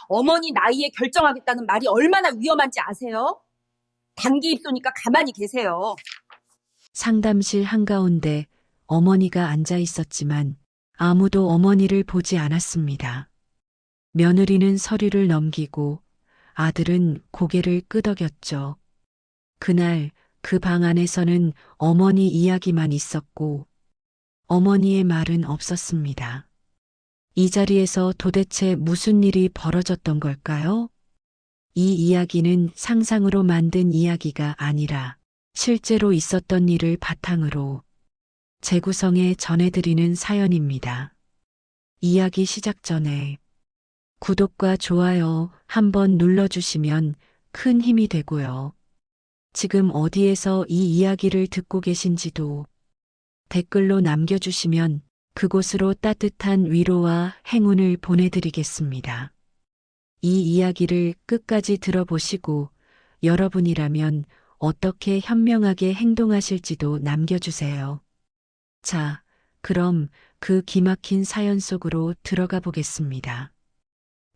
어머니 나이에 결정하겠다는 말이 얼마나 위험한지 아세요? 단기 입소니까 가만히 계세요. 상담실 한가운데 어머니가 앉아 있었지만 아무도 어머니를 보지 않았습니다. 며느리는 서류를 넘기고 아들은 고개를 끄덕였죠. 그날 그 방 안에서는 어머니 이야기만 있었고 어머니의 말은 없었습니다. 이 자리에서 도대체 무슨 일이 벌어졌던 걸까요? 이 이야기는 상상으로 만든 이야기가 아니라 실제로 있었던 일을 바탕으로 재구성해 전해드리는 사연입니다. 이야기 시작 전에 구독과 좋아요 한번 눌러주시면 큰 힘이 되고요. 지금 어디에서 이 이야기를 듣고 계신지도 댓글로 남겨주시면 그곳으로 따뜻한 위로와 행운을 보내드리겠습니다. 이 이야기를 끝까지 들어보시고 여러분이라면 어떻게 현명하게 행동하실지도 남겨주세요. 자, 그럼 그 기막힌 사연 속으로 들어가 보겠습니다.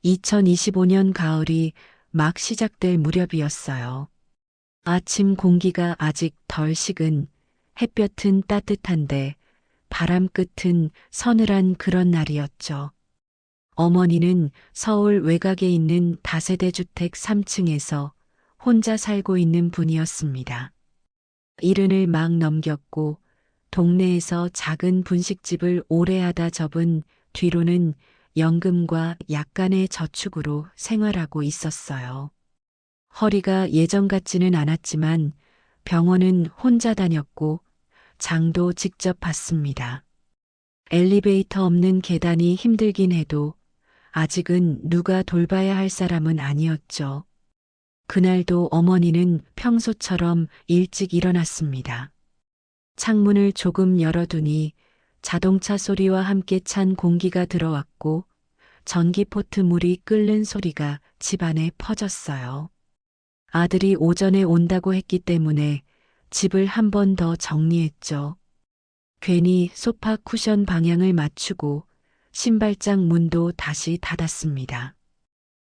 2025년 가을이 막 시작될 무렵이었어요. 아침 공기가 아직 덜 식은 햇볕은 따뜻한데 바람 끝은 서늘한 그런 날이었죠. 어머니는 서울 외곽에 있는 다세대 주택 3층에서 혼자 살고 있는 분이었습니다. 이른을 막 넘겼고 동네에서 작은 분식집을 오래 하다 접은 뒤로는 연금과 약간의 저축으로 생활하고 있었어요. 허리가 예전 같지는 않았지만 병원은 혼자 다녔고 장도 직접 봤습니다. 엘리베이터 없는 계단이 힘들긴 해도 아직은 누가 돌봐야 할 사람은 아니었죠. 그날도 어머니는 평소처럼 일찍 일어났습니다. 창문을 조금 열어두니 자동차 소리와 함께 찬 공기가 들어왔고 전기포트 물이 끓는 소리가 집안에 퍼졌어요. 아들이 오전에 온다고 했기 때문에 집을 한 번 더 정리했죠. 괜히 소파 쿠션 방향을 맞추고 신발장 문도 다시 닫았습니다.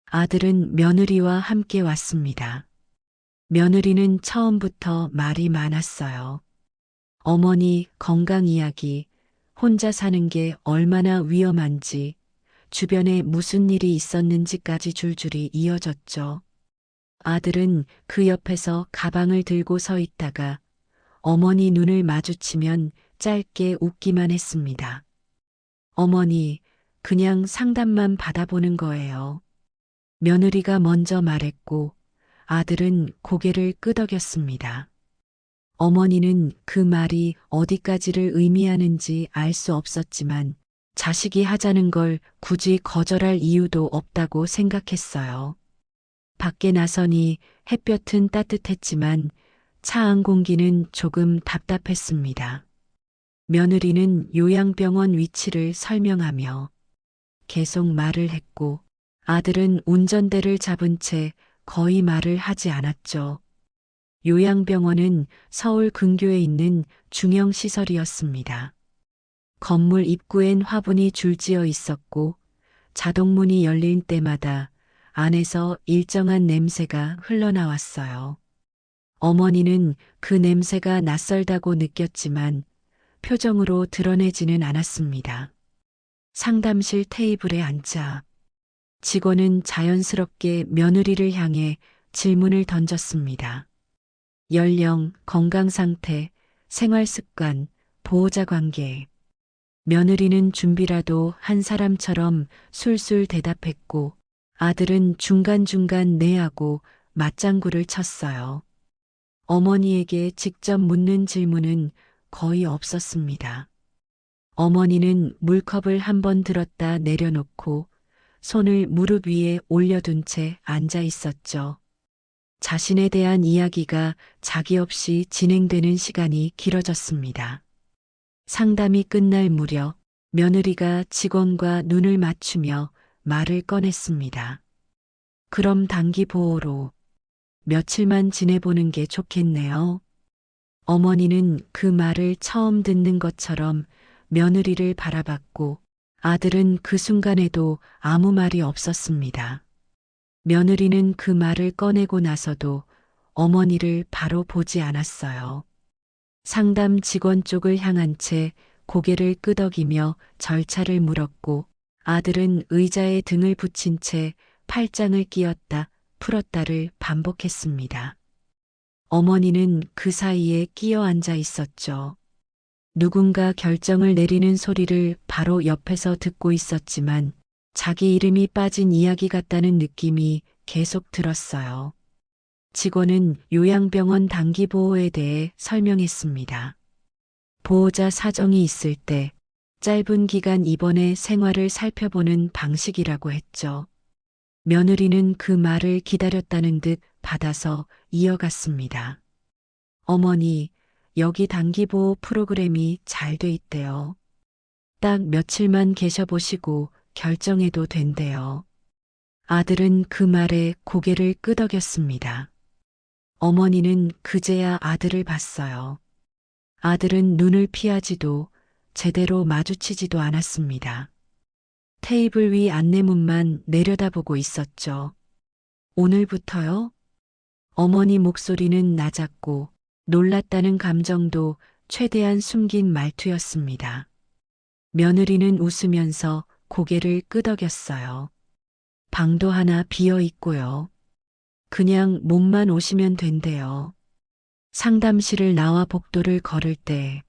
아들은 며느리와 함께 왔습니다. 며느리는 처음부터 말이 많았어요. 어머니 건강 이야기, 혼자 사는 게 얼마나 위험한지, 주변에 무슨 일이 있었는지까지 줄줄이 이어졌죠. 아들은 그 옆에서 가방을 들고 서 있다가 어머니 눈을 마주치면 짧게 웃기만 했습니다. 어머니, 그냥 상담만 받아보는 거예요. 며느리가 먼저 말했고 아들은 고개를 끄덕였습니다. 어머니는 그 말이 어디까지를 의미하는지 알 수 없었지만 자식이 하자는 걸 굳이 거절할 이유도 없다고 생각했어요. 밖에 나서니 햇볕은 따뜻했지만 차 안 공기는 조금 답답했습니다. 며느리는 요양병원 위치를 설명하며 계속 말을 했고 아들은 운전대를 잡은 채 거의 말을 하지 않았죠. 요양병원은 서울 근교에 있는 중형시설이었습니다. 건물 입구엔 화분이 줄지어 있었고 자동문이 열릴 때마다 안에서 일정한 냄새가 흘러나왔어요. 어머니는 그 냄새가 낯설다고 느꼈지만 표정으로 드러내지는 않았습니다. 상담실 테이블에 앉자 직원은 자연스럽게 며느리를 향해 질문을 던졌습니다. 연령, 건강 상태, 생활 습관, 보호자 관계. 며느리는 준비라도 한 사람처럼 술술 대답했고 아들은 중간중간 네하고 맞장구를 쳤어요. 어머니에게 직접 묻는 질문은 거의 없었습니다. 어머니는 물컵을 한 번 들었다 내려놓고 손을 무릎 위에 올려둔 채 앉아 있었죠. 자신에 대한 이야기가 자기 없이 진행되는 시간이 길어졌습니다. 상담이 끝날 무렵 며느리가 직원과 눈을 맞추며 말을 꺼냈습니다. 그럼 단기 보호로 며칠만 지내보는 게 좋겠네요. 어머니는 그 말을 처음 듣는 것처럼 며느리를 바라봤고 아들은 그 순간에도 아무 말이 없었습니다. 며느리는 그 말을 꺼내고 나서도 어머니를 바로 보지 않았어요. 상담 직원 쪽을 향한 채 고개를 끄덕이며 절차를 물었고 아들은 의자에 등을 붙인 채 팔짱을 끼었다 풀었다를 반복했습니다. 어머니는 그 사이에 끼어 앉아 있었죠. 누군가 결정을 내리는 소리를 바로 옆에서 듣고 있었지만 자기 이름이 빠진 이야기 같다는 느낌이 계속 들었어요. 직원은 요양병원 단기보호에 대해 설명했습니다. 보호자 사정이 있을 때 짧은 기간 입원해 생활을 살펴보는 방식이라고 했죠. 며느리는 그 말을 기다렸다는 듯 받아서 이어갔습니다. 어머니, 여기 단기보호 프로그램이 잘 돼 있대요. 딱 며칠만 계셔보시고 결정해도 된대요. 아들은 그 말에 고개를 끄덕였습니다. 어머니는 그제야 아들을 봤어요. 아들은 눈을 피하지도 제대로 마주치지도 않았습니다. 테이블 위 안내문만 내려다보고 있었죠. 오늘부터요? 어머니 목소리는 낮았고 놀랐다는 감정도 최대한 숨긴 말투였습니다. 며느리는 웃으면서 고개를 끄덕였어요. 방도 하나 비어 있고요. 그냥 몸만 오시면 된대요. 상담실을 나와 복도를 걸을 때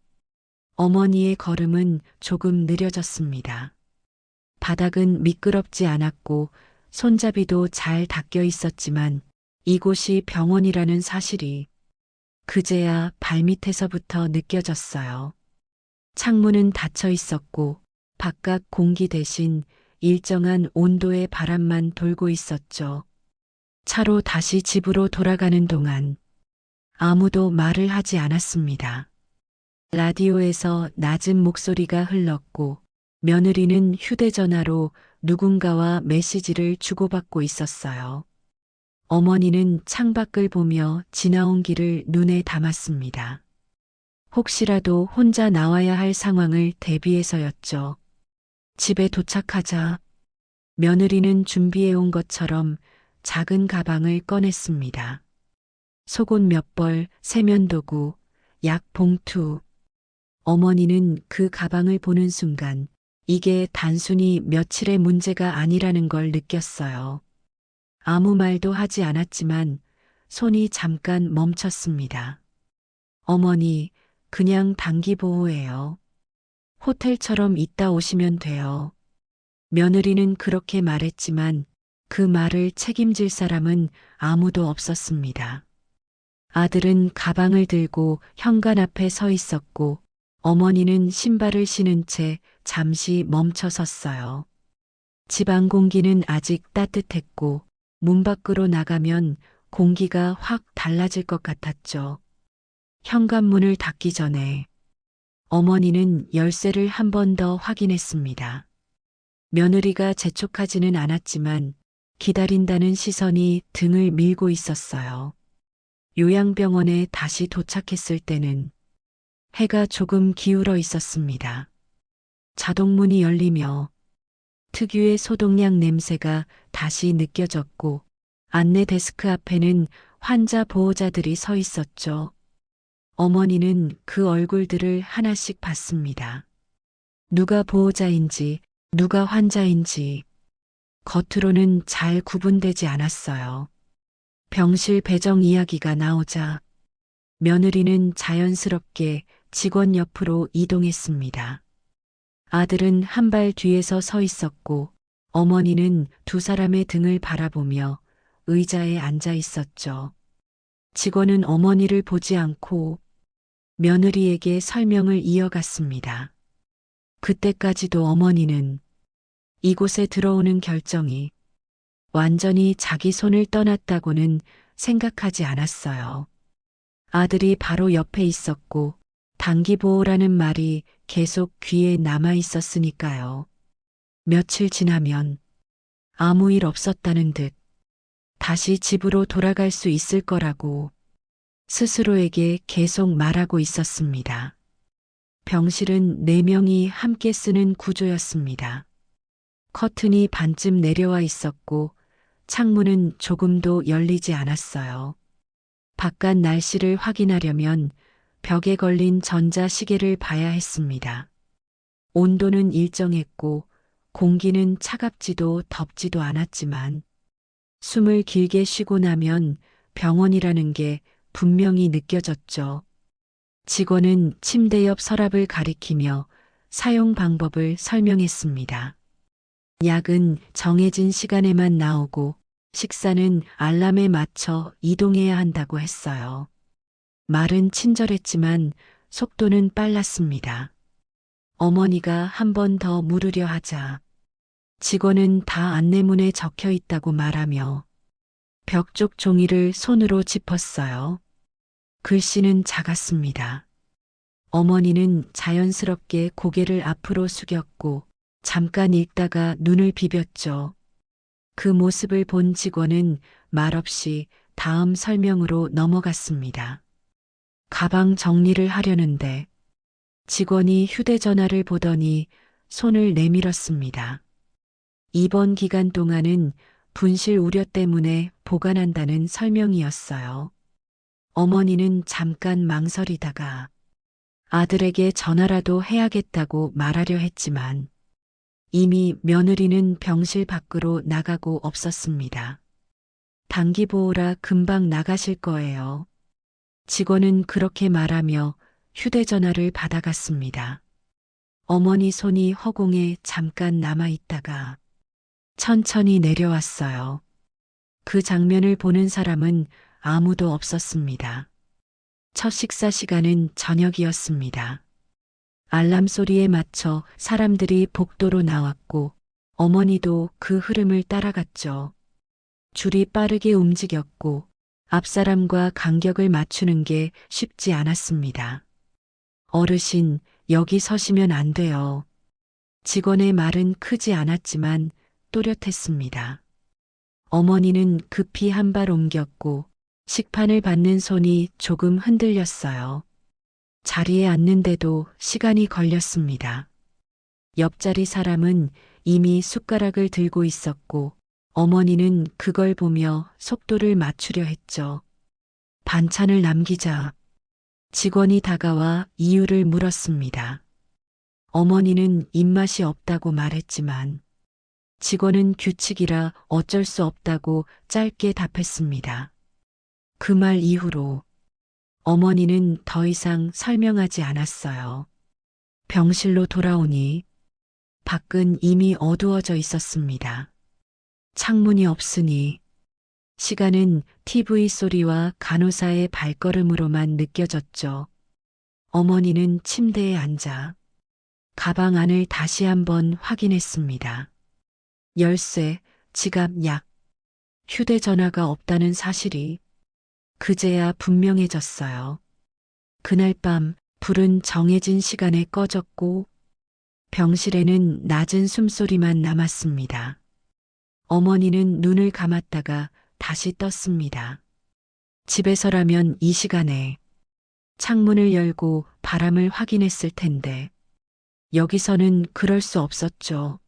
어머니의 걸음은 조금 느려졌습니다. 바닥은 미끄럽지 않았고 손잡이도 잘 닦여 있었지만 이곳이 병원이라는 사실이 그제야 발밑에서부터 느껴졌어요. 창문은 닫혀 있었고 바깥 공기 대신 일정한 온도의 바람만 돌고 있었죠. 차로 다시 집으로 돌아가는 동안 아무도 말을 하지 않았습니다. 라디오에서 낮은 목소리가 흘렀고 며느리는 휴대전화로 누군가와 메시지를 주고받고 있었어요. 어머니는 창밖을 보며 지나온 길을 눈에 담았습니다. 혹시라도 혼자 나와야 할 상황을 대비해서였죠. 집에 도착하자 며느리는 준비해온 것처럼 작은 가방을 꺼냈습니다. 속옷 몇 벌, 세면도구, 약 봉투. 어머니는 그 가방을 보는 순간 이게 단순히 며칠의 문제가 아니라는 걸 느꼈어요. 아무 말도 하지 않았지만 손이 잠깐 멈췄습니다. 어머니, 그냥 단기보호예요. 호텔처럼 있다 오시면 돼요. 며느리는 그렇게 말했지만 그 말을 책임질 사람은 아무도 없었습니다. 아들은 가방을 들고 현관 앞에 서 있었고 어머니는 신발을 신은 채 잠시 멈춰 섰어요. 집안 공기는 아직 따뜻했고 문 밖으로 나가면 공기가 확 달라질 것 같았죠. 현관문을 닫기 전에 어머니는 열쇠를 한 번 더 확인했습니다. 며느리가 재촉하지는 않았지만 기다린다는 시선이 등을 밀고 있었어요. 요양병원에 다시 도착했을 때는 해가 조금 기울어 있었습니다. 자동문이 열리며 특유의 소독약 냄새가 다시 느껴졌고 안내 데스크 앞에는 환자 보호자들이 서 있었죠. 어머니는 그 얼굴들을 하나씩 봤습니다. 누가 보호자인지, 누가 환자인지 겉으로는 잘 구분되지 않았어요. 병실 배정 이야기가 나오자 며느리는 자연스럽게 직원 옆으로 이동했습니다. 아들은 한 발 뒤에서 서 있었고 어머니는 두 사람의 등을 바라보며 의자에 앉아 있었죠. 직원은 어머니를 보지 않고 며느리에게 설명을 이어갔습니다. 그때까지도 어머니는 이곳에 들어오는 결정이 완전히 자기 손을 떠났다고는 생각하지 않았어요. 아들이 바로 옆에 있었고 단기보호라는 말이 계속 귀에 남아 있었으니까요. 며칠 지나면 아무 일 없었다는 듯 다시 집으로 돌아갈 수 있을 거라고 스스로에게 계속 말하고 있었습니다. 병실은 4명이 함께 쓰는 구조였습니다. 커튼이 반쯤 내려와 있었고 창문은 조금도 열리지 않았어요. 바깥 날씨를 확인하려면 벽에 걸린 전자시계를 봐야 했습니다. 온도는 일정했고 공기는 차갑지도 덥지도 않았지만 숨을 길게 쉬고 나면 병원이라는 게 분명히 느껴졌죠. 직원은 침대 옆 서랍을 가리키며 사용 방법을 설명했습니다. 약은 정해진 시간에만 나오고 식사는 알람에 맞춰 이동해야 한다고 했어요. 말은 친절했지만 속도는 빨랐습니다. 어머니가 한 번 더 물으려 하자 직원은 다 안내문에 적혀 있다고 말하며 벽 쪽 종이를 손으로 짚었어요. 글씨는 작았습니다. 어머니는 자연스럽게 고개를 앞으로 숙였고 잠깐 읽다가 눈을 비볐죠. 그 모습을 본 직원은 말없이 다음 설명으로 넘어갔습니다. 가방 정리를 하려는데 직원이 휴대전화를 보더니 손을 내밀었습니다. 이번 기간 동안은 분실 우려 때문에 보관한다는 설명이었어요. 어머니는 잠깐 망설이다가 아들에게 전화라도 해야겠다고 말하려 했지만 이미 며느리는 병실 밖으로 나가고 없었습니다. 단기보호라 금방 나가실 거예요. 직원은 그렇게 말하며 휴대전화를 받아갔습니다. 어머니 손이 허공에 잠깐 남아있다가 천천히 내려왔어요. 그 장면을 보는 사람은 아무도 없었습니다. 첫 식사 시간은 저녁이었습니다. 알람 소리에 맞춰 사람들이 복도로 나왔고 어머니도 그 흐름을 따라갔죠. 줄이 빠르게 움직였고 앞사람과 간격을 맞추는 게 쉽지 않았습니다. 어르신, 여기 서시면 안 돼요. 직원의 말은 크지 않았지만 또렷했습니다. 어머니는 급히 한 발 옮겼고 식판을 받는 손이 조금 흔들렸어요. 자리에 앉는데도 시간이 걸렸습니다. 옆자리 사람은 이미 숟가락을 들고 있었고 어머니는 그걸 보며 속도를 맞추려 했죠. 반찬을 남기자. 직원이 다가와 이유를 물었습니다. 어머니는 입맛이 없다고 말했지만 직원은 규칙이라 어쩔 수 없다고 짧게 답했습니다. 그 말 이후로 어머니는 더 이상 설명하지 않았어요. 병실로 돌아오니 밖은 이미 어두워져 있었습니다. 창문이 없으니 시간은 TV 소리와 간호사의 발걸음으로만 느껴졌죠. 어머니는 침대에 앉아 가방 안을 다시 한번 확인했습니다. 열쇠, 지갑, 약, 휴대전화가 없다는 사실이 그제야 분명해졌어요. 그날 밤 불은 정해진 시간에 꺼졌고 병실에는 낮은 숨소리만 남았습니다. 어머니는 눈을 감았다가 다시 떴습니다. 집에서라면 이 시간에 창문을 열고 바람을 확인했을 텐데 여기서는 그럴 수 없었죠.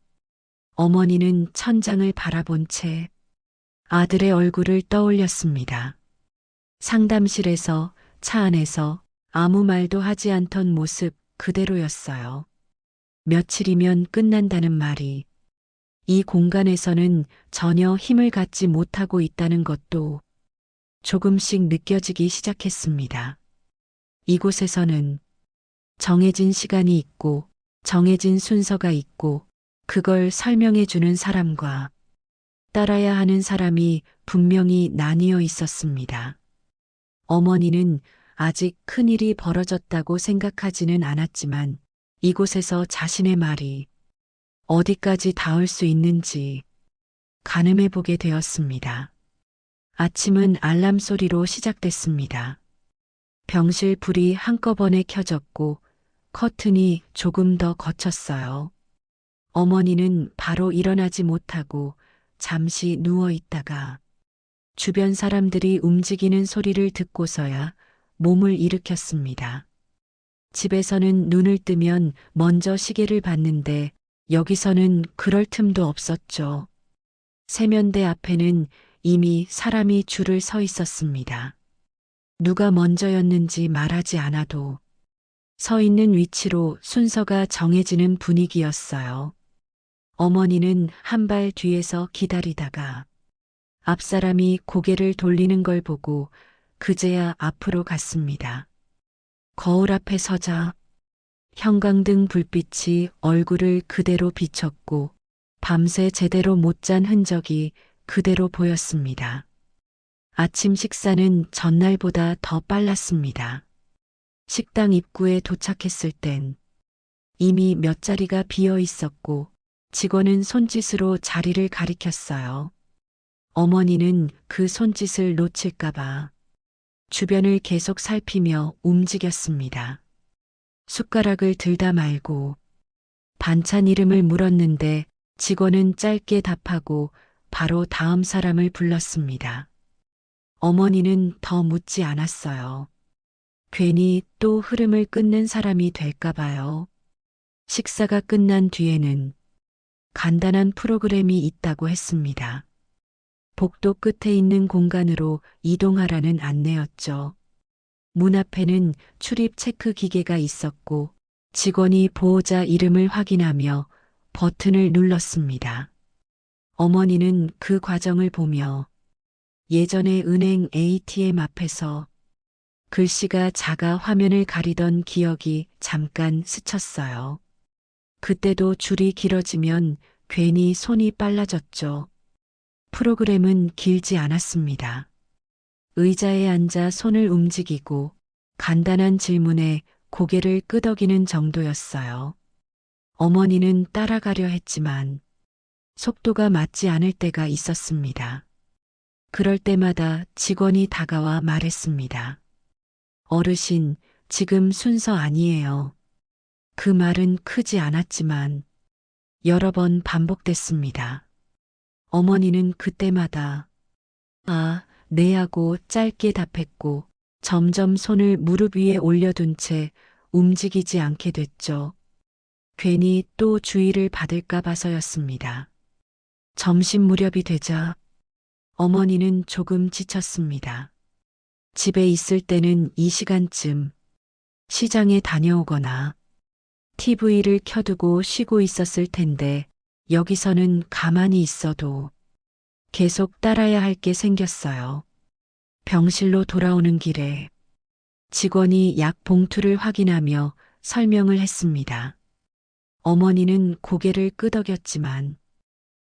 어머니는 천장을 바라본 채 아들의 얼굴을 떠올렸습니다. 상담실에서, 차 안에서 아무 말도 하지 않던 모습 그대로였어요. 며칠이면 끝난다는 말이 이 공간에서는 전혀 힘을 갖지 못하고 있다는 것도 조금씩 느껴지기 시작했습니다. 이곳에서는 정해진 시간이 있고 정해진 순서가 있고 그걸 설명해 주는 사람과 따라야 하는 사람이 분명히 나뉘어 있었습니다. 어머니는 아직 큰일이 벌어졌다고 생각하지는 않았지만 이곳에서 자신의 말이 어디까지 닿을 수 있는지 가늠해 보게 되었습니다. 아침은 알람 소리로 시작됐습니다. 병실 불이 한꺼번에 켜졌고 커튼이 조금 더 걷혔어요. 어머니는 바로 일어나지 못하고 잠시 누워 있다가 주변 사람들이 움직이는 소리를 듣고서야 몸을 일으켰습니다. 집에서는 눈을 뜨면 먼저 시계를 봤는데 여기서는 그럴 틈도 없었죠. 세면대 앞에는 이미 사람이 줄을 서 있었습니다. 누가 먼저였는지 말하지 않아도 서 있는 위치로 순서가 정해지는 분위기였어요. 어머니는 한 발 뒤에서 기다리다가 앞사람이 고개를 돌리는 걸 보고 그제야 앞으로 갔습니다. 거울 앞에 서자 형광등 불빛이 얼굴을 그대로 비췄고 밤새 제대로 못 잔 흔적이 그대로 보였습니다. 아침 식사는 전날보다 더 빨랐습니다. 식당 입구에 도착했을 땐 이미 몇 자리가 비어 있었고 직원은 손짓으로 자리를 가리켰어요. 어머니는 그 손짓을 놓칠까봐 주변을 계속 살피며 움직였습니다. 숟가락을 들다 말고 반찬 이름을 물었는데 직원은 짧게 답하고 바로 다음 사람을 불렀습니다. 어머니는 더 묻지 않았어요. 괜히 또 흐름을 끊는 사람이 될까봐요. 식사가 끝난 뒤에는 간단한 프로그램이 있다고 했습니다. 복도 끝에 있는 공간으로 이동하라는 안내였죠. 문 앞에는 출입 체크 기계가 있었고 직원이 보호자 이름을 확인하며 버튼을 눌렀습니다. 어머니는 그 과정을 보며 예전에 은행 ATM 앞에서 글씨가 작아 화면을 가리던 기억이 잠깐 스쳤어요. 그때도 줄이 길어지면 괜히 손이 빨라졌죠. 프로그램은 길지 않았습니다. 의자에 앉아 손을 움직이고 간단한 질문에 고개를 끄덕이는 정도였어요. 어머니는 따라가려 했지만 속도가 맞지 않을 때가 있었습니다. 그럴 때마다 직원이 다가와 말했습니다. 어르신, 지금 순서 아니에요. 그 말은 크지 않았지만 여러 번 반복됐습니다. 어머니는 그때마다 아, 네 하고 짧게 답했고 점점 손을 무릎 위에 올려둔 채 움직이지 않게 됐죠. 괜히 또 주의를 받을까 봐서였습니다. 점심 무렵이 되자 어머니는 조금 지쳤습니다. 집에 있을 때는 이 시간쯤 시장에 다녀오거나 TV를 켜두고 쉬고 있었을 텐데 여기서는 가만히 있어도 계속 따라야 할 게 생겼어요. 병실로 돌아오는 길에 직원이 약 봉투를 확인하며 설명을 했습니다. 어머니는 고개를 끄덕였지만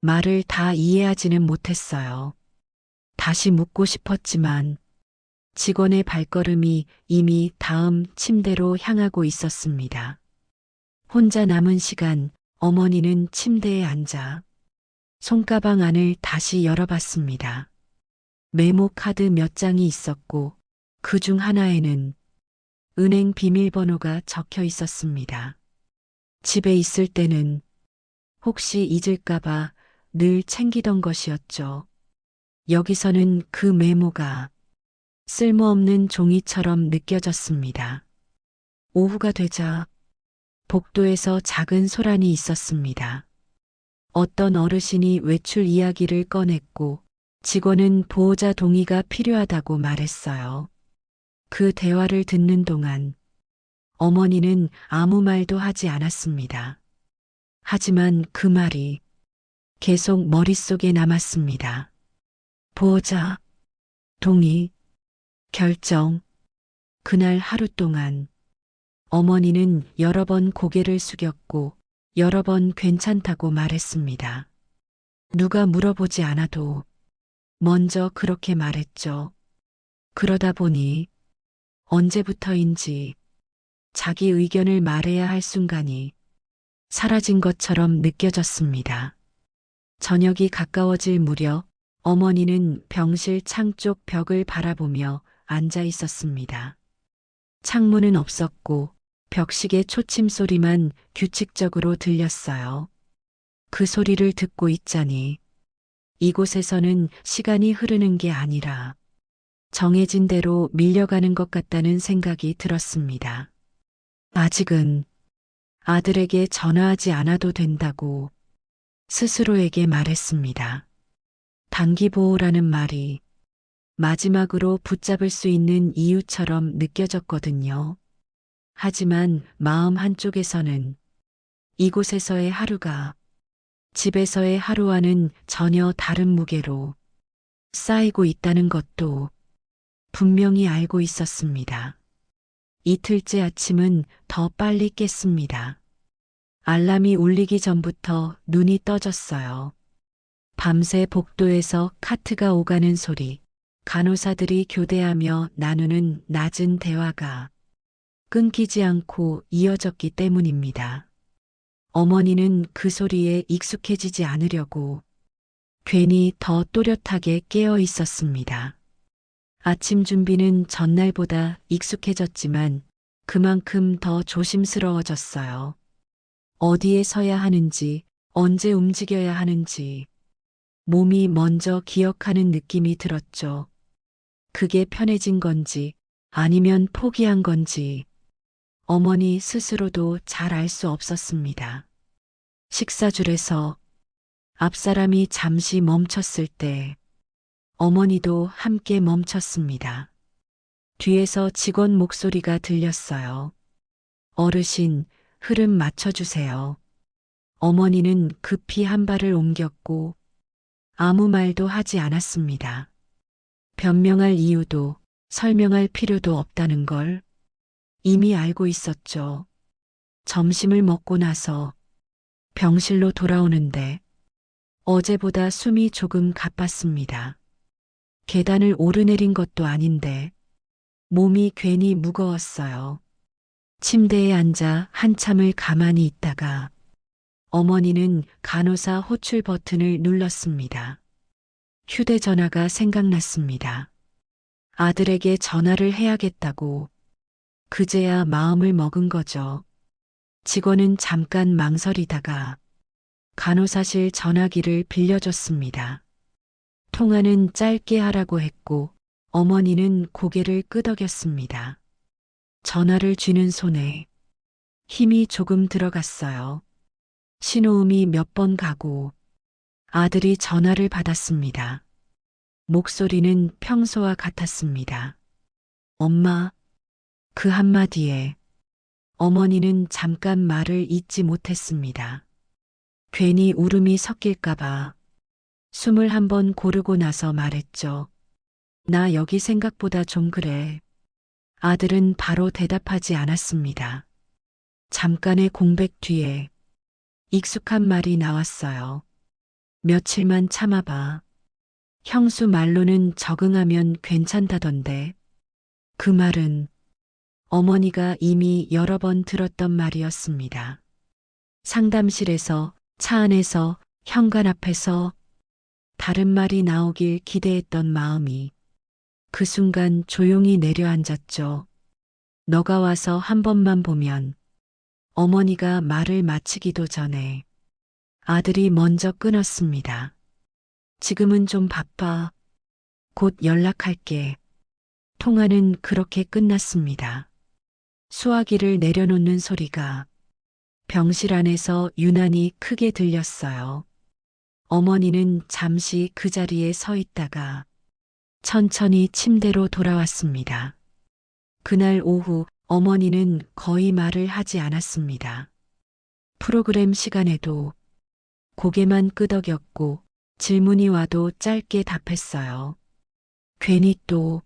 말을 다 이해하지는 못했어요. 다시 묻고 싶었지만 직원의 발걸음이 이미 다음 침대로 향하고 있었습니다. 혼자 남은 시간 어머니는 침대에 앉아 손가방 안을 다시 열어봤습니다. 메모 카드 몇 장이 있었고 그 중 하나에는 은행 비밀번호가 적혀 있었습니다. 집에 있을 때는 혹시 잊을까봐 늘 챙기던 것이었죠. 여기서는 그 메모가 쓸모없는 종이처럼 느껴졌습니다. 오후가 되자 복도에서 작은 소란이 있었습니다. 어떤 어르신이 외출 이야기를 꺼냈고 직원은 보호자 동의가 필요하다고 말했어요. 그 대화를 듣는 동안 어머니는 아무 말도 하지 않았습니다. 하지만 그 말이 계속 머릿속에 남았습니다. 보호자, 동의, 결정. 그날 하루 동안 어머니는 여러 번 고개를 숙였고 여러 번 괜찮다고 말했습니다. 누가 물어보지 않아도 먼저 그렇게 말했죠. 그러다 보니 언제부터인지 자기 의견을 말해야 할 순간이 사라진 것처럼 느껴졌습니다. 저녁이 가까워질 무렵 어머니는 병실 창 쪽 벽을 바라보며 앉아 있었습니다. 창문은 없었고 벽시계 초침 소리만 규칙적으로 들렸어요. 그 소리를 듣고 있자니 이곳에서는 시간이 흐르는 게 아니라 정해진 대로 밀려가는 것 같다는 생각이 들었습니다. 아직은 아들에게 전화하지 않아도 된다고 스스로에게 말했습니다. 단기보호라는 말이 마지막으로 붙잡을 수 있는 이유처럼 느껴졌거든요. 하지만 마음 한쪽에서는 이곳에서의 하루가 집에서의 하루와는 전혀 다른 무게로 쌓이고 있다는 것도 분명히 알고 있었습니다. 이틀째 아침은 더 빨리 깼습니다. 알람이 울리기 전부터 눈이 떠졌어요. 밤새 복도에서 카트가 오가는 소리, 간호사들이 교대하며 나누는 낮은 대화가 끊기지 않고 이어졌기 때문입니다. 어머니는 그 소리에 익숙해지지 않으려고 괜히 더 또렷하게 깨어 있었습니다. 아침 준비는 전날보다 익숙해졌지만 그만큼 더 조심스러워졌어요. 어디에 서야 하는지, 언제 움직여야 하는지, 몸이 먼저 기억하는 느낌이 들었죠. 그게 편해진 건지, 아니면 포기한 건지, 어머니 스스로도 잘 알 수 없었습니다. 식사줄에서 앞사람이 잠시 멈췄을 때, 어머니도 함께 멈췄습니다. 뒤에서 직원 목소리가 들렸어요. 어르신, 흐름 맞춰주세요. 어머니는 급히 한 발을 옮겼고 아무 말도 하지 않았습니다. 변명할 이유도 설명할 필요도 없다는 걸 이미 알고 있었죠. 점심을 먹고 나서 병실로 돌아오는데 어제보다 숨이 조금 가빴습니다. 계단을 오르내린 것도 아닌데 몸이 괜히 무거웠어요. 침대에 앉아 한참을 가만히 있다가 어머니는 간호사 호출 버튼을 눌렀습니다. 휴대전화가 생각났습니다. 아들에게 전화를 해야겠다고 그제야 마음을 먹은 거죠. 직원은 잠깐 망설이다가 간호사실 전화기를 빌려줬습니다. 통화는 짧게 하라고 했고 어머니는 고개를 끄덕였습니다. 전화를 쥐는 손에 힘이 조금 들어갔어요. 신호음이 몇 번 가고 아들이 전화를 받았습니다. 목소리는 평소와 같았습니다. 엄마, 그 한마디에 어머니는 잠깐 말을 잇지 못했습니다. 괜히 울음이 섞일까봐 숨을 한번 고르고 나서 말했죠. 나 여기 생각보다 좀 그래. 아들은 바로 대답하지 않았습니다. 잠깐의 공백 뒤에 익숙한 말이 나왔어요. 며칠만 참아봐. 형수 말로는 적응하면 괜찮다던데. 그 말은 어머니가 이미 여러 번 들었던 말이었습니다. 상담실에서, 차 안에서, 현관 앞에서 다른 말이 나오길 기대했던 마음이 그 순간 조용히 내려앉았죠. 너가 와서 한 번만 보면 어머니가 말을 마치기도 전에 아들이 먼저 끊었습니다. 지금은 좀 바빠. 곧 연락할게. 통화는 그렇게 끝났습니다. 수화기를 내려놓는 소리가 병실 안에서 유난히 크게 들렸어요. 어머니는 잠시 그 자리에 서 있다가 천천히 침대로 돌아왔습니다. 그날 오후 어머니는 거의 말을 하지 않았습니다. 프로그램 시간에도 고개만 끄덕였고 질문이 와도 짧게 답했어요. 괜히 또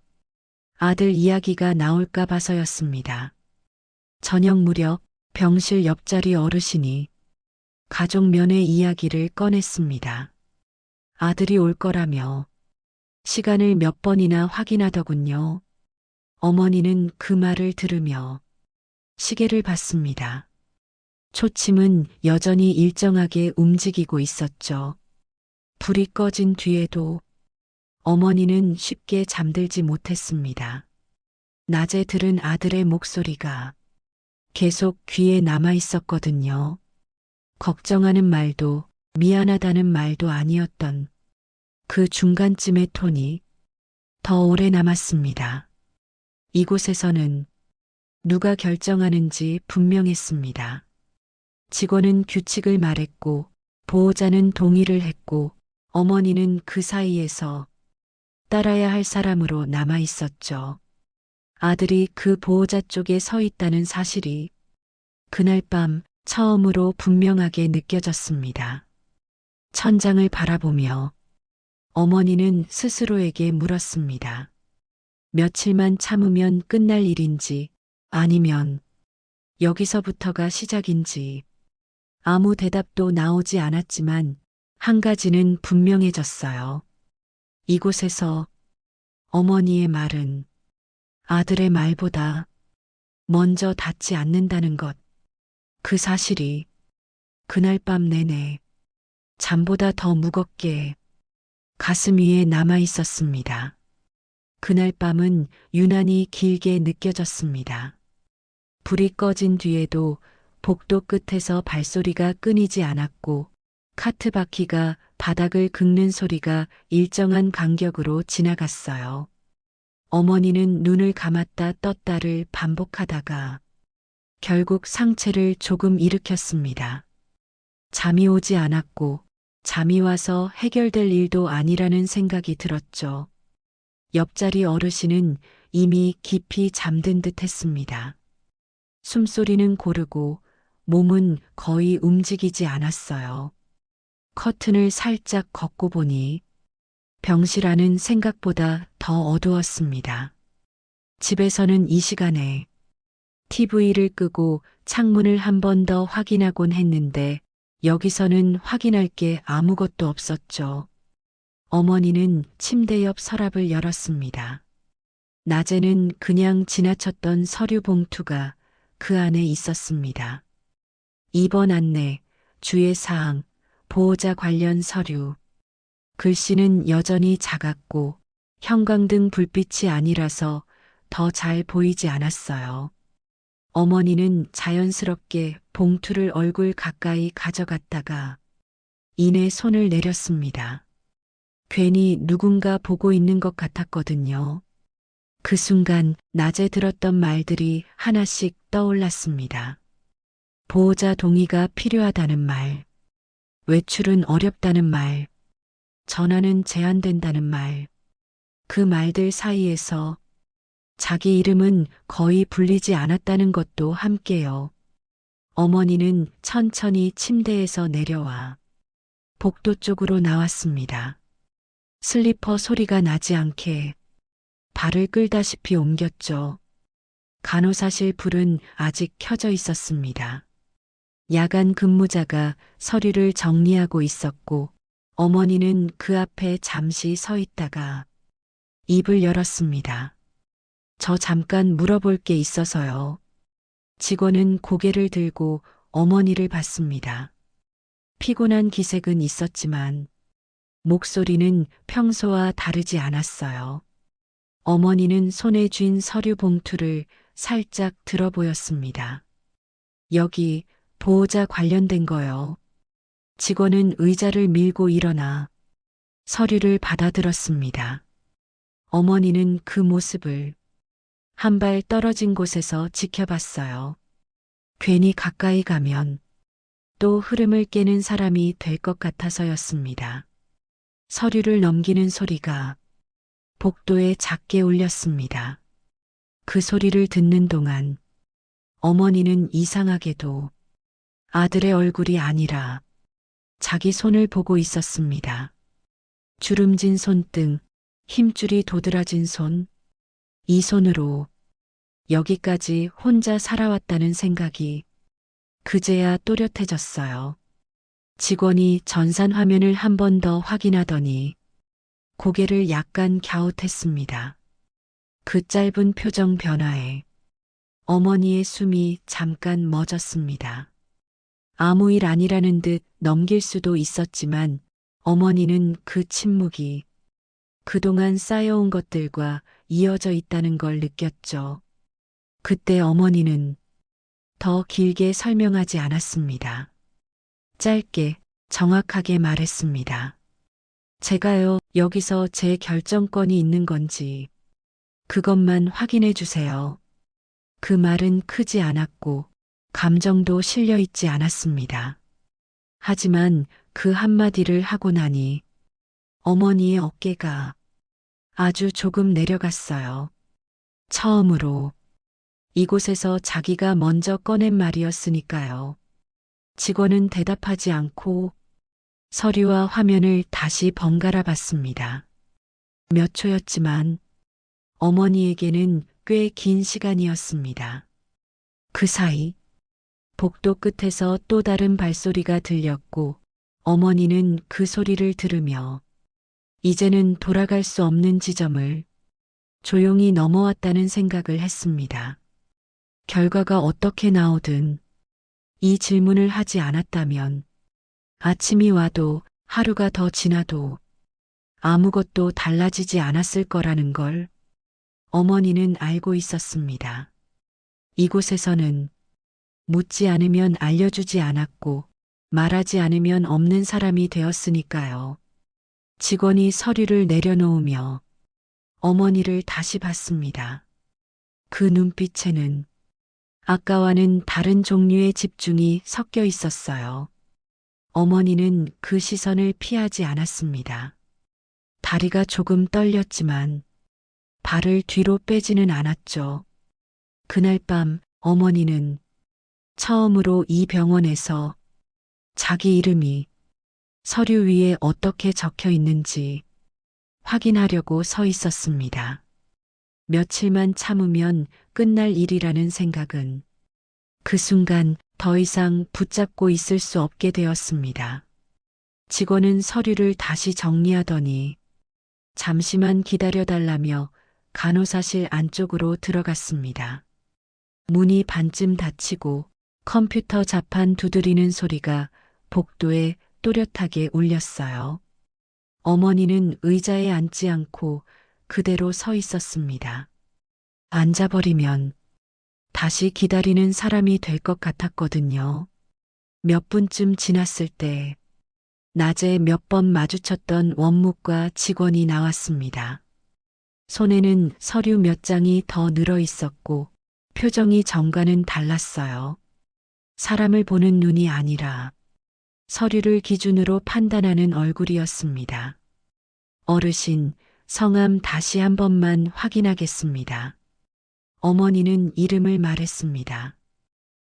아들 이야기가 나올까 봐서였습니다. 저녁 무렵 병실 옆자리 어르신이 가족 면회 이야기를 꺼냈습니다. 아들이 올 거라며 시간을 몇 번이나 확인하더군요. 어머니는 그 말을 들으며 시계를 봤습니다. 초침은 여전히 일정하게 움직이고 있었죠. 불이 꺼진 뒤에도 어머니는 쉽게 잠들지 못했습니다. 낮에 들은 아들의 목소리가 계속 귀에 남아 있었거든요. 걱정하는 말도 미안하다는 말도 아니었던 그 중간쯤의 톤이 더 오래 남았습니다. 이곳에서는 누가 결정하는지 분명했습니다. 직원은 규칙을 말했고, 보호자는 동의를 했고, 어머니는 그 사이에서 따라야 할 사람으로 남아 있었죠. 아들이 그 보호자 쪽에 서 있다는 사실이 그날 밤 처음으로 분명하게 느껴졌습니다. 천장을 바라보며 어머니는 스스로에게 물었습니다. 며칠만 참으면 끝날 일인지 아니면 여기서부터가 시작인지. 아무 대답도 나오지 않았지만 한 가지는 분명해졌어요. 이곳에서 어머니의 말은 아들의 말보다 먼저 닿지 않는다는 것. 그 사실이 그날 밤 내내 잠보다 더 무겁게 가슴 위에 남아 있었습니다. 그날 밤은 유난히 길게 느껴졌습니다. 불이 꺼진 뒤에도 복도 끝에서 발소리가 끊이지 않았고 카트 바퀴가 바닥을 긁는 소리가 일정한 간격으로 지나갔어요. 어머니는 눈을 감았다 떴다를 반복하다가 결국 상체를 조금 일으켰습니다. 잠이 오지 않았고 잠이 와서 해결될 일도 아니라는 생각이 들었죠. 옆자리 어르신은 이미 깊이 잠든 듯 했습니다. 숨소리는 고르고 몸은 거의 움직이지 않았어요. 커튼을 살짝 걷고 보니 병실 안은 생각보다 더 어두웠습니다. 집에서는 이 시간에 TV를 끄고 창문을 한 번 더 확인하곤 했는데 여기서는 확인할 게 아무것도 없었죠. 어머니는 침대 옆 서랍을 열었습니다. 낮에는 그냥 지나쳤던 서류 봉투가 그 안에 있었습니다. 입원 안내, 주의 사항, 보호자 관련 서류. 글씨는 여전히 작았고 형광등 불빛이 아니라서 더 잘 보이지 않았어요. 어머니는 자연스럽게 봉투를 얼굴 가까이 가져갔다가 이내 손을 내렸습니다. 괜히 누군가 보고 있는 것 같았거든요. 그 순간 낮에 들었던 말들이 하나씩 떠올랐습니다. 보호자 동의가 필요하다는 말, 외출은 어렵다는 말, 전화는 제한된다는 말. 그 말들 사이에서 자기 이름은 거의 불리지 않았다는 것도 함께요. 어머니는 천천히 침대에서 내려와 복도 쪽으로 나왔습니다. 슬리퍼 소리가 나지 않게 발을 끌다시피 옮겼죠. 간호사실 불은 아직 켜져 있었습니다. 야간 근무자가 서류를 정리하고 있었고 어머니는 그 앞에 잠시 서 있다가 입을 열었습니다. 저 잠깐 물어볼 게 있어서요. 직원은 고개를 들고 어머니를 봤습니다. 피곤한 기색은 있었지만 목소리는 평소와 다르지 않았어요. 어머니는 손에 쥔 서류 봉투를 살짝 들어 보였습니다. 여기 보호자 관련된 거요. 직원은 의자를 밀고 일어나 서류를 받아들었습니다. 어머니는 그 모습을 한 발 떨어진 곳에서 지켜봤어요. 괜히 가까이 가면 또 흐름을 깨는 사람이 될 것 같아서였습니다. 서류를 넘기는 소리가 복도에 작게 울렸습니다. 그 소리를 듣는 동안 어머니는 이상하게도 아들의 얼굴이 아니라 자기 손을 보고 있었습니다. 주름진 손등, 힘줄이 도드라진 손, 이 손으로 여기까지 혼자 살아왔다는 생각이 그제야 또렷해졌어요. 직원이 전산 화면을 한 번 더 확인하더니 고개를 약간 갸웃했습니다. 그 짧은 표정 변화에 어머니의 숨이 잠깐 멎었습니다. 아무 일 아니라는 듯 넘길 수도 있었지만 어머니는 그 침묵이 그동안 쌓여온 것들과 이어져 있다는 걸 느꼈죠. 그때 어머니는 더 길게 설명하지 않았습니다. 짧게, 정확하게 말했습니다. 제가요, 여기서 제 결정권이 있는 건지 그것만 확인해 주세요. 그 말은 크지 않았고 감정도 실려 있지 않았습니다. 하지만 그 한마디를 하고 나니 어머니의 어깨가 아주 조금 내려갔어요. 처음으로 이곳에서 자기가 먼저 꺼낸 말이었으니까요. 직원은 대답하지 않고 서류와 화면을 다시 번갈아 봤습니다. 몇 초였지만 어머니에게는 꽤 긴 시간이었습니다. 그 사이 복도 끝에서 또 다른 발소리가 들렸고 어머니는 그 소리를 들으며 이제는 돌아갈 수 없는 지점을 조용히 넘어왔다는 생각을 했습니다. 결과가 어떻게 나오든 이 질문을 하지 않았다면 아침이 와도 하루가 더 지나도 아무것도 달라지지 않았을 거라는 걸 어머니는 알고 있었습니다. 이곳에서는 묻지 않으면 알려주지 않았고 말하지 않으면 없는 사람이 되었으니까요. 직원이 서류를 내려놓으며 어머니를 다시 봤습니다. 그 눈빛에는 아까와는 다른 종류의 집중이 섞여 있었어요. 어머니는 그 시선을 피하지 않았습니다. 다리가 조금 떨렸지만 발을 뒤로 빼지는 않았죠. 그날 밤 어머니는 처음으로 이 병원에서 자기 이름이 서류 위에 어떻게 적혀 있는지 확인하려고 서 있었습니다. 며칠만 참으면 끝날 일이라는 생각은 그 순간 더 이상 붙잡고 있을 수 없게 되었습니다. 직원은 서류를 다시 정리하더니 잠시만 기다려달라며 간호사실 안쪽으로 들어갔습니다. 문이 반쯤 닫히고 컴퓨터 자판 두드리는 소리가 복도에 또렷하게 울렸어요. 어머니는 의자에 앉지 않고 그대로 서 있었습니다. 앉아버리면 다시 기다리는 사람이 될 것 같았거든요. 몇 분쯤 지났을 때 낮에 몇 번 마주쳤던 원무과 직원이 나왔습니다. 손에는 서류 몇 장이 더 늘어 있었고 표정이 전과는 달랐어요. 사람을 보는 눈이 아니라 서류를 기준으로 판단하는 얼굴이었습니다. 어르신, 성함 다시 한 번만 확인하겠습니다. 어머니는 이름을 말했습니다.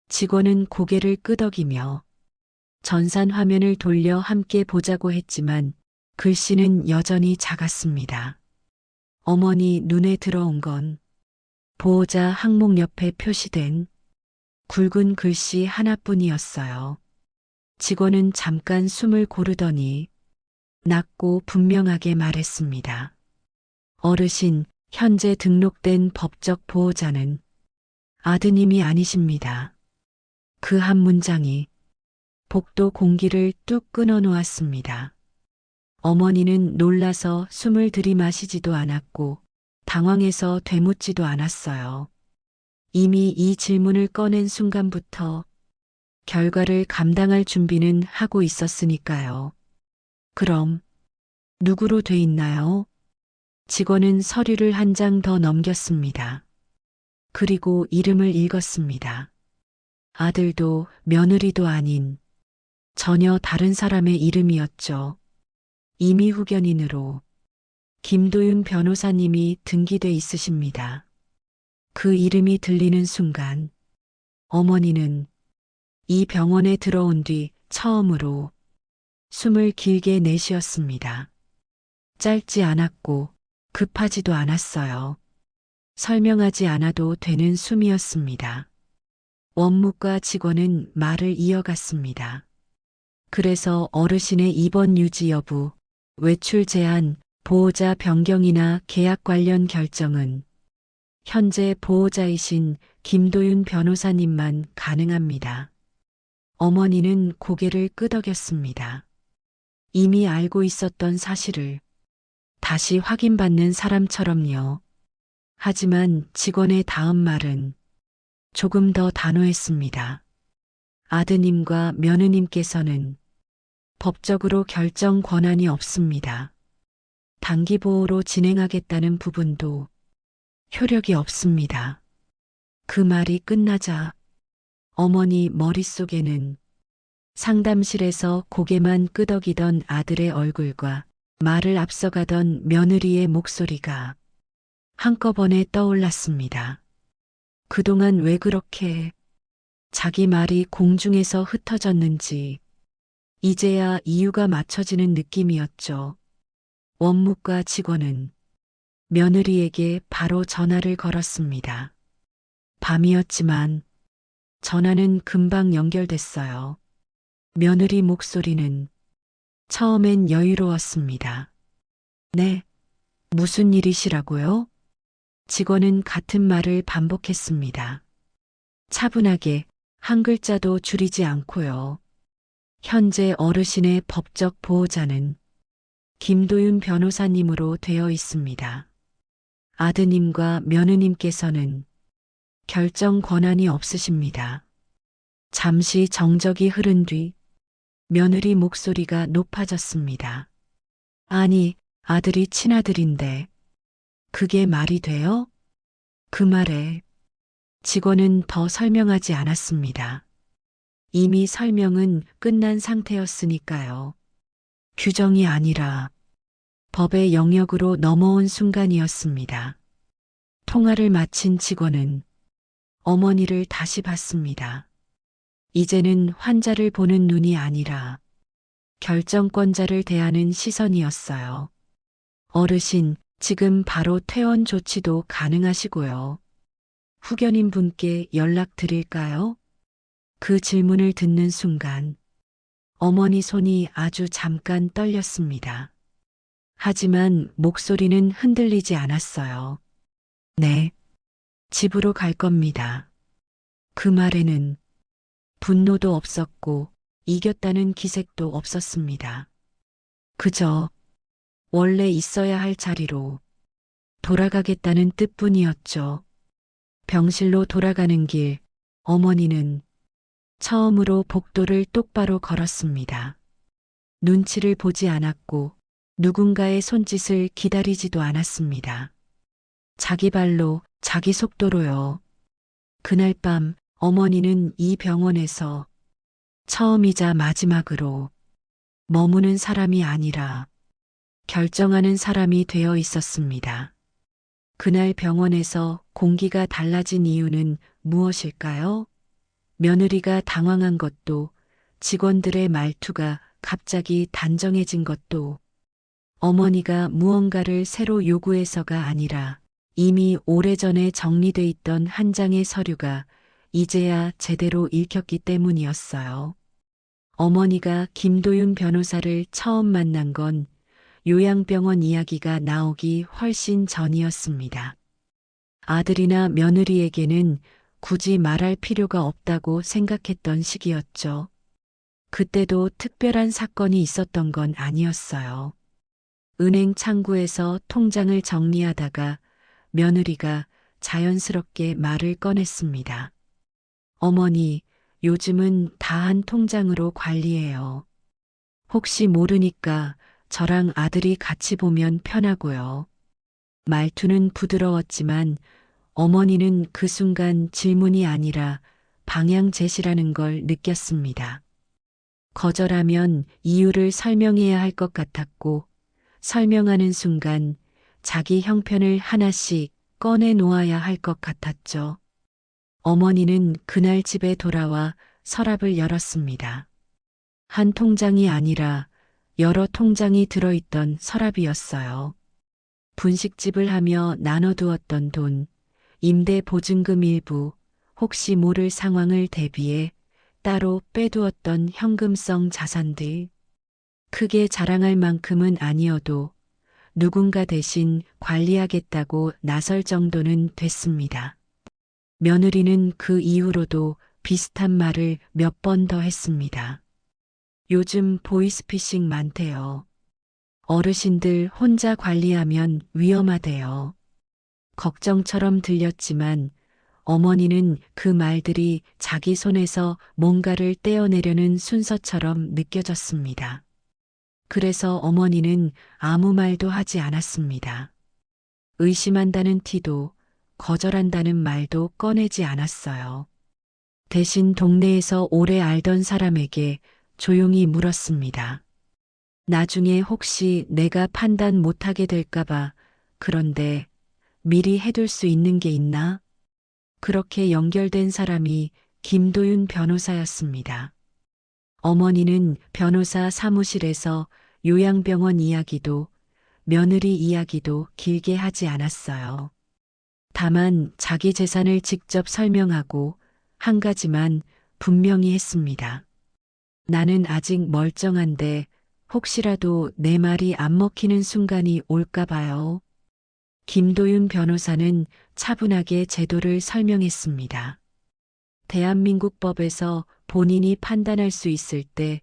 직원은 고개를 끄덕이며 전산 화면을 돌려 함께 보자고 했지만 글씨는 여전히 작았습니다. 어머니 눈에 들어온 건 보호자 항목 옆에 표시된 굵은 글씨 하나뿐이었어요. 직원은 잠깐 숨을 고르더니 낮고 분명하게 말했습니다. 어르신, 현재 등록된 법적 보호자는 아드님이 아니십니다. 그 한 문장이 복도 공기를 뚝 끊어 놓았습니다. 어머니는 놀라서 숨을 들이마시지도 않았고 당황해서 되묻지도 않았어요. 이미 이 질문을 꺼낸 순간부터 결과를 감당할 준비는 하고 있었으니까요. 그럼 누구로 돼 있나요? 직원은 서류를 한 장 더 넘겼습니다. 그리고 이름을 읽었습니다. 아들도 며느리도 아닌 전혀 다른 사람의 이름이었죠. 이미 후견인으로 김도윤 변호사님이 등기돼 있으십니다. 그 이름이 들리는 순간 어머니는 이 병원에 들어온 뒤 처음으로 숨을 길게 내쉬었습니다. 짧지 않았고 급하지도 않았어요. 설명하지 않아도 되는 숨이었습니다. 원무과 직원은 말을 이어갔습니다. 그래서 어르신의 입원 유지 여부, 외출 제한, 보호자 변경이나 계약 관련 결정은 현재 보호자이신 김도윤 변호사님만 가능합니다. 어머니는 고개를 끄덕였습니다. 이미 알고 있었던 사실을 다시 확인받는 사람처럼요. 하지만 직원의 다음 말은 조금 더 단호했습니다. 아드님과 며느님께서는 법적으로 결정 권한이 없습니다. 단기보호로 진행하겠다는 부분도 효력이 없습니다. 그 말이 끝나자 어머니 머릿속에는 상담실에서 고개만 끄덕이던 아들의 얼굴과 말을 앞서가던 며느리의 목소리가 한꺼번에 떠올랐습니다. 그동안 왜 그렇게 자기 말이 공중에서 흩어졌는지 이제야 이유가 맞춰지는 느낌이었죠. 원무과 직원은 며느리에게 바로 전화를 걸었습니다. 밤이었지만 전화는 금방 연결됐어요. 며느리 목소리는 처음엔 여유로웠습니다. 네, 무슨 일이시라고요? 직원은 같은 말을 반복했습니다. 차분하게 한 글자도 줄이지 않고요. 현재 어르신의 법적 보호자는 김도윤 변호사님으로 되어 있습니다. 아드님과 며느님께서는 결정 권한이 없으십니다. 잠시 정적이 흐른 뒤 며느리 목소리가 높아졌습니다. 아니, 아들이 친아들인데 그게 말이 돼요? 그 말에 직원은 더 설명하지 않았습니다. 이미 설명은 끝난 상태였으니까요. 규정이 아니라 법의 영역으로 넘어온 순간이었습니다. 통화를 마친 직원은 어머니를 다시 봤습니다. 이제는 환자를 보는 눈이 아니라 결정권자를 대하는 시선이었어요. 어르신, 지금 바로 퇴원 조치도 가능하시고요. 후견인 분께 연락드릴까요? 그 질문을 듣는 순간 어머니 손이 아주 잠깐 떨렸습니다. 하지만 목소리는 흔들리지 않았어요. 네, 집으로 갈 겁니다. 그 말에는 분노도 없었고 이겼다는 기색도 없었습니다. 그저 원래 있어야 할 자리로 돌아가겠다는 뜻뿐이었죠. 병실로 돌아가는 길, 어머니는 처음으로 복도를 똑바로 걸었습니다. 눈치를 보지 않았고 누군가의 손짓을 기다리지도 않았습니다. 자기 발로, 자기 속도로요. 그날 밤 어머니는 이 병원에서 처음이자 마지막으로 머무는 사람이 아니라 결정하는 사람이 되어 있었습니다. 그날 병원에서 공기가 달라진 이유는 무엇일까요? 며느리가 당황한 것도, 직원들의 말투가 갑자기 단정해진 것도, 어머니가 무언가를 새로 요구해서가 아니라 이미 오래전에 정리돼 있던 한 장의 서류가 이제야 제대로 읽혔기 때문이었어요. 어머니가 김도윤 변호사를 처음 만난 건 요양병원 이야기가 나오기 훨씬 전이었습니다. 아들이나 며느리에게는 굳이 말할 필요가 없다고 생각했던 시기였죠. 그때도 특별한 사건이 있었던 건 아니었어요. 은행 창구에서 통장을 정리하다가 며느리가 자연스럽게 말을 꺼냈습니다. 어머니, 요즘은 다 한 통장으로 관리해요. 혹시 모르니까 저랑 아들이 같이 보면 편하고요. 말투는 부드러웠지만 어머니는 그 순간 질문이 아니라 방향 제시라는 걸 느꼈습니다. 거절하면 이유를 설명해야 할 것 같았고 설명하는 순간 자기 형편을 하나씩 꺼내 놓아야 할 것 같았죠. 어머니는 그날 집에 돌아와 서랍을 열었습니다. 한 통장이 아니라 여러 통장이 들어있던 서랍이었어요. 분식집을 하며 나눠두었던 돈, 임대 보증금 일부, 혹시 모를 상황을 대비해 따로 빼두었던 현금성 자산들. 크게 자랑할 만큼은 아니어도 누군가 대신 관리하겠다고 나설 정도는 됐습니다. 며느리는 그 이후로도 비슷한 말을 몇 번 더 했습니다. 요즘 보이스피싱 많대요. 어르신들 혼자 관리하면 위험하대요. 걱정처럼 들렸지만 어머니는 그 말들이 자기 손에서 뭔가를 떼어내려는 순서처럼 느껴졌습니다. 그래서 어머니는 아무 말도 하지 않았습니다. 의심한다는 티도 거절한다는 말도 꺼내지 않았어요. 대신 동네에서 오래 알던 사람에게 조용히 물었습니다. 나중에 혹시 내가 판단 못하게 될까봐 그런데 미리 해둘 수 있는 게 있나? 그렇게 연결된 사람이 김도윤 변호사였습니다. 어머니는 변호사 사무실에서 요양병원 이야기도 며느리 이야기도 길게 하지 않았어요. 다만 자기 재산을 직접 설명하고 한 가지만 분명히 했습니다. 나는 아직 멀쩡한데 혹시라도 내 말이 안 먹히는 순간이 올까 봐요. 김도윤 변호사는 차분하게 제도를 설명했습니다. 대한민국 법에서 본인이 판단할 수 있을 때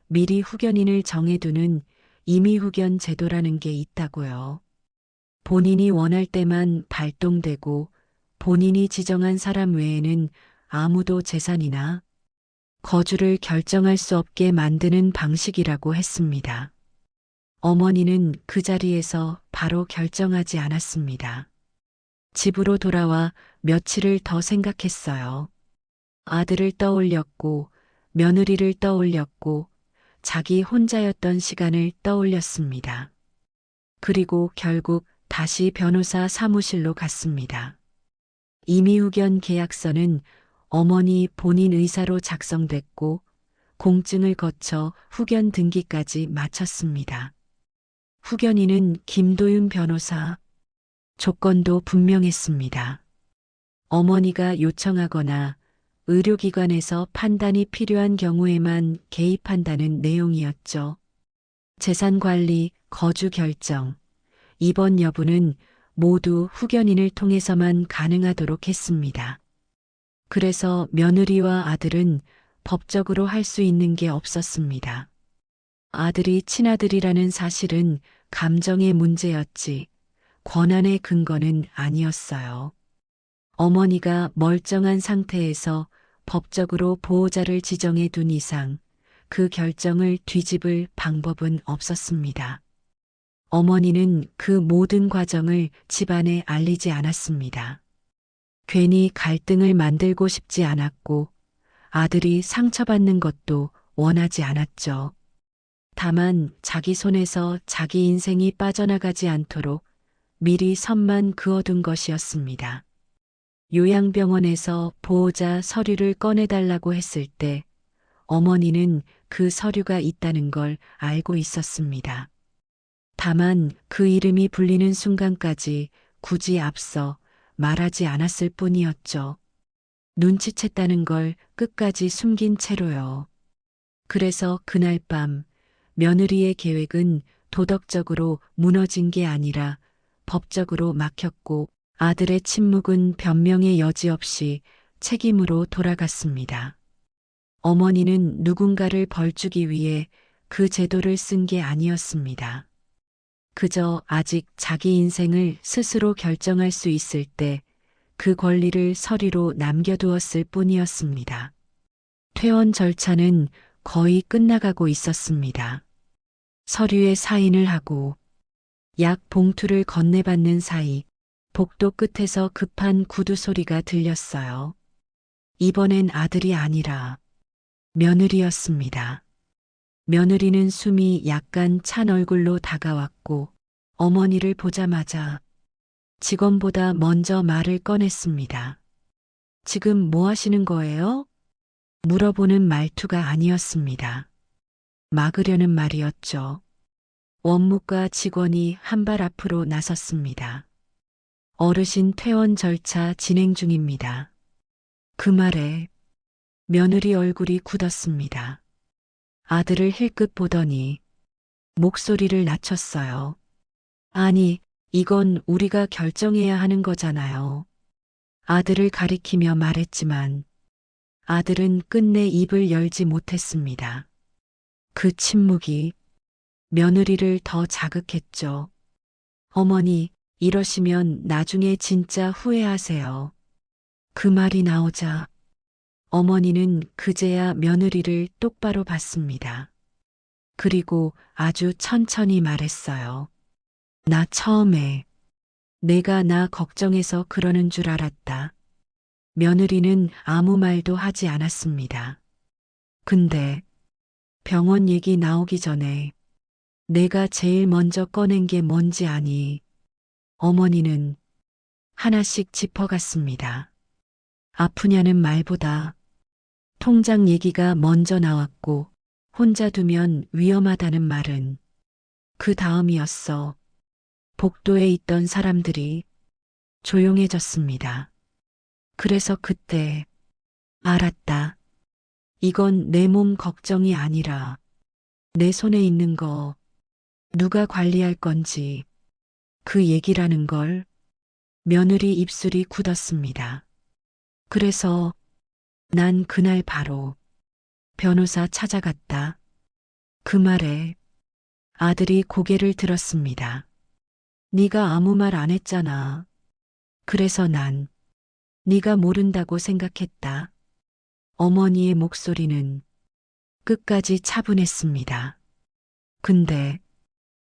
미리 후견인을 정해두는 임의후견 제도라는 게 있다고요. 본인이 원할 때만 발동되고 본인이 지정한 사람 외에는 아무도 재산이나 거주를 결정할 수 없게 만드는 방식이라고 했습니다. 어머니는 그 자리에서 바로 결정하지 않았습니다. 집으로 돌아와 며칠을 더 생각했어요. 아들을 떠올렸고 며느리를 떠올렸고 자기 혼자였던 시간을 떠올렸습니다. 그리고 결국 다시 변호사 사무실로 갔습니다. 임의후견 계약서는 어머니 본인 의사로 작성됐고 공증을 거쳐 후견 등기까지 마쳤습니다. 후견인은 김도윤 변호사. 조건도 분명했습니다. 어머니가 요청하거나 의료기관에서 판단이 필요한 경우에만 개입한다는 내용이었죠. 재산관리, 거주 결정, 입원 여부는 모두 후견인을 통해서만 가능하도록 했습니다. 그래서 며느리와 아들은 법적으로 할 수 있는 게 없었습니다. 아들이 친아들이라는 사실은 감정의 문제였지 권한의 근거는 아니었어요. 어머니가 멀쩡한 상태에서 법적으로 보호자를 지정해 둔 이상 그 결정을 뒤집을 방법은 없었습니다. 어머니는 그 모든 과정을 집안에 알리지 않았습니다. 괜히 갈등을 만들고 싶지 않았고 아들이 상처받는 것도 원하지 않았죠. 다만 자기 손에서 자기 인생이 빠져나가지 않도록 미리 선만 그어둔 것이었습니다. 요양병원에서 보호자 서류를 꺼내달라고 했을 때 어머니는 그 서류가 있다는 걸 알고 있었습니다. 다만 그 이름이 불리는 순간까지 굳이 앞서 말하지 않았을 뿐이었죠. 눈치챘다는 걸 끝까지 숨긴 채로요. 그래서 그날 밤 며느리의 계획은 도덕적으로 무너진 게 아니라 법적으로 막혔고 아들의 침묵은 변명의 여지 없이 책임으로 돌아갔습니다. 어머니는 누군가를 벌주기 위해 그 제도를 쓴 게 아니었습니다. 그저 아직 자기 인생을 스스로 결정할 수 있을 때 그 권리를 서류로 남겨두었을 뿐이었습니다. 퇴원 절차는 거의 끝나가고 있었습니다. 서류에 사인을 하고 약 봉투를 건네받는 사이 복도 끝에서 급한 구두 소리가 들렸어요. 이번엔 아들이 아니라 며느리였습니다. 며느리는 숨이 약간 찬 얼굴로 다가왔고 어머니를 보자마자 직원보다 먼저 말을 꺼냈습니다. 지금 뭐 하시는 거예요? 물어보는 말투가 아니었습니다. 막으려는 말이었죠. 원무과 직원이 한 발 앞으로 나섰습니다. 어르신 퇴원 절차 진행 중입니다. 그 말에 며느리 얼굴이 굳었습니다. 아들을 힐끗 보더니 목소리를 낮췄어요. 아니, 이건 우리가 결정해야 하는 거잖아요. 아들을 가리키며 말했지만 아들은 끝내 입을 열지 못했습니다. 그 침묵이 며느리를 더 자극했죠. 어머니, 이러시면 나중에 진짜 후회하세요. 그 말이 나오자 어머니는 그제야 며느리를 똑바로 봤습니다. 그리고 아주 천천히 말했어요. 나 처음에 내가 나 걱정해서 그러는 줄 알았다. 며느리는 아무 말도 하지 않았습니다. 근데 병원 얘기 나오기 전에 내가 제일 먼저 꺼낸 게 뭔지 아니? 어머니는 하나씩 짚어갔습니다. 아프냐는 말보다 통장 얘기가 먼저 나왔고 혼자 두면 위험하다는 말은 그 다음이었어. 복도에 있던 사람들이 조용해졌습니다. 그래서 그때 알았다. 이건 내 몸 걱정이 아니라 내 손에 있는 거 누가 관리할 건지 그 얘기라는 걸. 며느리 입술이 굳었습니다. 그래서 난 그날 바로 변호사 찾아갔다. 그 말에 아들이 고개를 들었습니다. 네가 아무 말 안 했잖아. 그래서 난 네가 모른다고 생각했다. 어머니의 목소리는 끝까지 차분했습니다. 근데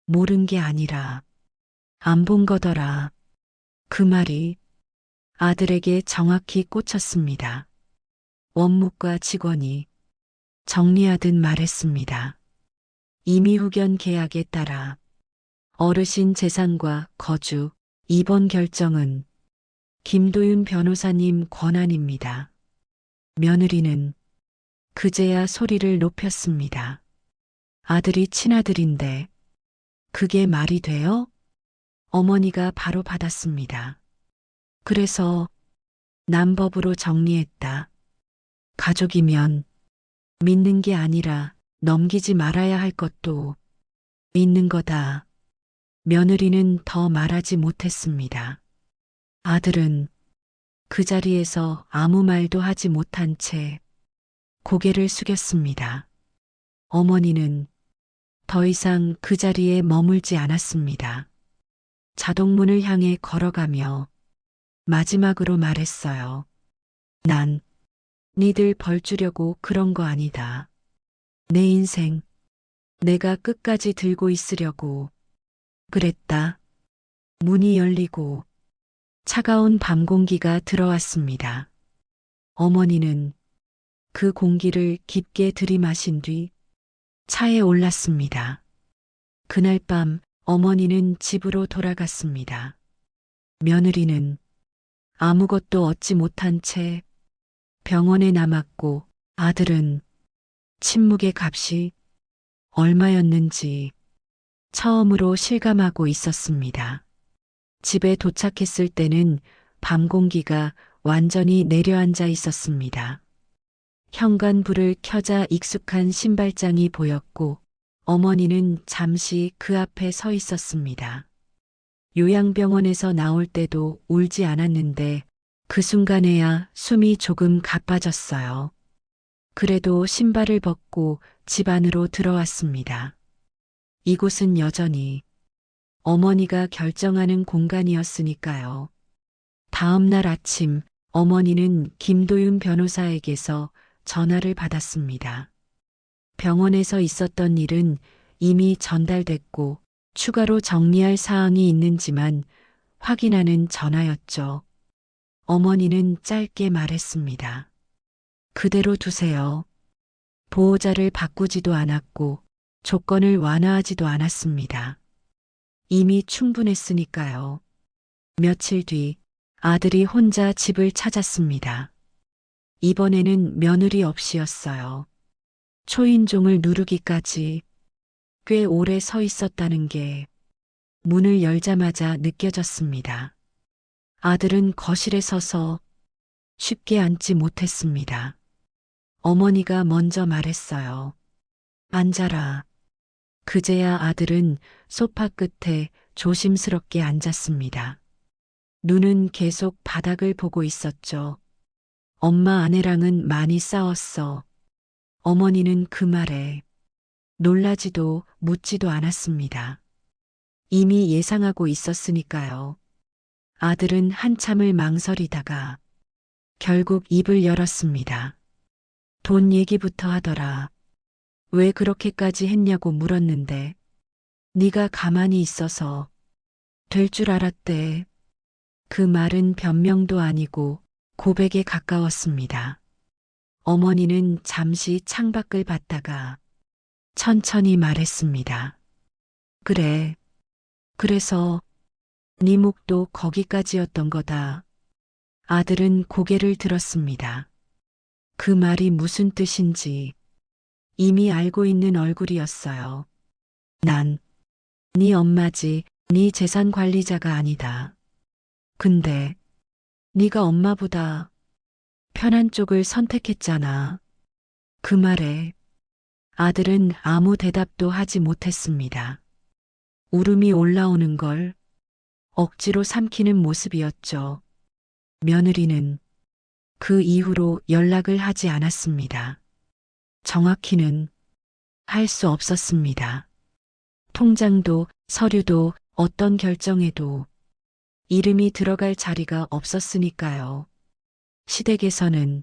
모른 게 아니라 안 본 거더라. 그 말이 아들에게 정확히 꽂혔습니다. 원무과 직원이 정리하듯 말했습니다. 임의후견 계약에 따라 어르신 재산과 거주, 이번 결정은 김도윤 변호사님 권한입니다. 며느리는 그제야 소리를 높였습니다. 아들이 친아들인데 그게 말이 돼요? 어머니가 바로 받았습니다. 그래서 남법으로 정리했다. 가족이면 믿는 게 아니라 넘기지 말아야 할 것도 믿는 거다. 며느리는 더 말하지 못했습니다. 아들은 그 자리에서 아무 말도 하지 못한 채 고개를 숙였습니다. 어머니는 더 이상 그 자리에 머물지 않았습니다. 자동문을 향해 걸어가며 마지막으로 말했어요. 난 니들 벌 주려고 그런 거 아니다. 내 인생 내가 끝까지 들고 있으려고 그랬다. 문이 열리고 차가운 밤 공기가 들어왔습니다. 어머니는 그 공기를 깊게 들이마신 뒤 차에 올랐습니다. 그날 밤 어머니는 집으로 돌아갔습니다. 며느리는 아무것도 얻지 못한 채 병원에 남았고 아들은 침묵의 값이 얼마였는지 처음으로 실감하고 있었습니다. 집에 도착했을 때는 밤 공기가 완전히 내려앉아 있었습니다. 현관불을 켜자 익숙한 신발장이 보였고 어머니는 잠시 그 앞에 서 있었습니다. 요양병원에서 나올 때도 울지 않았는데 그 순간에야 숨이 조금 가빠졌어요. 그래도 신발을 벗고 집 안으로 들어왔습니다. 이곳은 여전히 어머니가 결정하는 공간이었으니까요. 다음 날 아침 어머니는 김도윤 변호사에게서 전화를 받았습니다. 병원에서 있었던 일은 이미 전달됐고 추가로 정리할 사항이 있는지만 확인하는 전화였죠. 어머니는 짧게 말했습니다. 그대로 두세요. 보호자를 바꾸지도 않았고 조건을 완화하지도 않았습니다. 이미 충분했으니까요. 며칠 뒤 아들이 혼자 집을 찾았습니다. 이번에는 며느리 없이였어요. 초인종을 누르기까지 꽤 오래 서 있었다는 게 문을 열자마자 느껴졌습니다. 아들은 거실에 서서 쉽게 앉지 못했습니다. 어머니가 먼저 말했어요. 앉아라. 그제야 아들은 소파 끝에 조심스럽게 앉았습니다. 눈은 계속 바닥을 보고 있었죠. 엄마 아내랑은 많이 싸웠어. 어머니는 그 말에 놀라지도 묻지도 않았습니다. 이미 예상하고 있었으니까요. 아들은 한참을 망설이다가 결국 입을 열었습니다. 돈 얘기부터 하더라. 왜 그렇게까지 했냐고 물었는데 네가 가만히 있어서 될 줄 알았대. 그 말은 변명도 아니고 고백에 가까웠습니다. 어머니는 잠시 창밖을 봤다가 천천히 말했습니다. 그래. 그래서 네 목도 거기까지였던 거다. 아들은 고개를 들었습니다. 그 말이 무슨 뜻인지 이미 알고 있는 얼굴이었어요. 난 네 엄마지, 네 재산 관리자가 아니다. 근데 네가 엄마보다 편한 쪽을 선택했잖아. 그 말에 아들은 아무 대답도 하지 못했습니다. 울음이 올라오는 걸 억지로 삼키는 모습이었죠. 며느리는 그 이후로 연락을 하지 않았습니다. 정확히는 할 수 없었습니다. 통장도 서류도 어떤 결정에도 이름이 들어갈 자리가 없었으니까요. 시댁에서는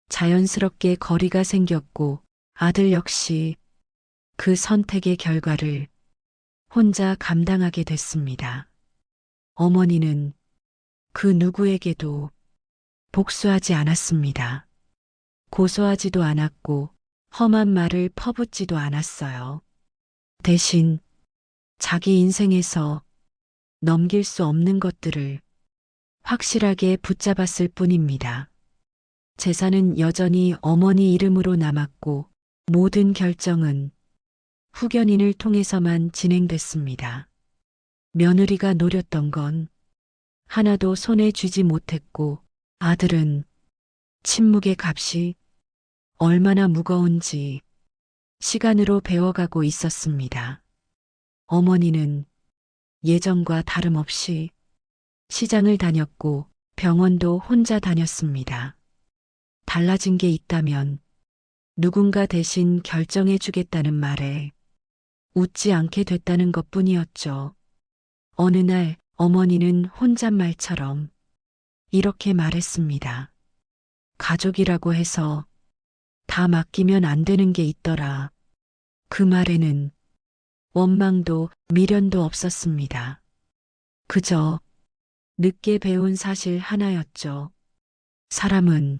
자연스럽게 거리가 생겼고 아들 역시 그 선택의 결과를 혼자 감당하게 됐습니다. 어머니는 그 누구에게도 복수하지 않았습니다. 고소하지도 않았고 험한 말을 퍼붓지도 않았어요. 대신 자기 인생에서 넘길 수 없는 것들을 확실하게 붙잡았을 뿐입니다. 재산은 여전히 어머니 이름으로 남았고 모든 결정은 후견인을 통해서만 진행됐습니다. 며느리가 노렸던 건 하나도 손에 쥐지 못했고 아들은 침묵의 값이 얼마나 무거운지 시간으로 배워가고 있었습니다. 어머니는 예전과 다름없이 시장을 다녔고 병원도 혼자 다녔습니다. 달라진 게 있다면 누군가 대신 결정해 주겠다는 말에 웃지 않게 됐다는 것뿐이었죠. 어느 날 어머니는 혼잣말처럼 이렇게 말했습니다. 가족이라고 해서 다 맡기면 안 되는 게 있더라. 그 말에는 원망도 미련도 없었습니다. 그저 늦게 배운 사실 하나였죠. 사람은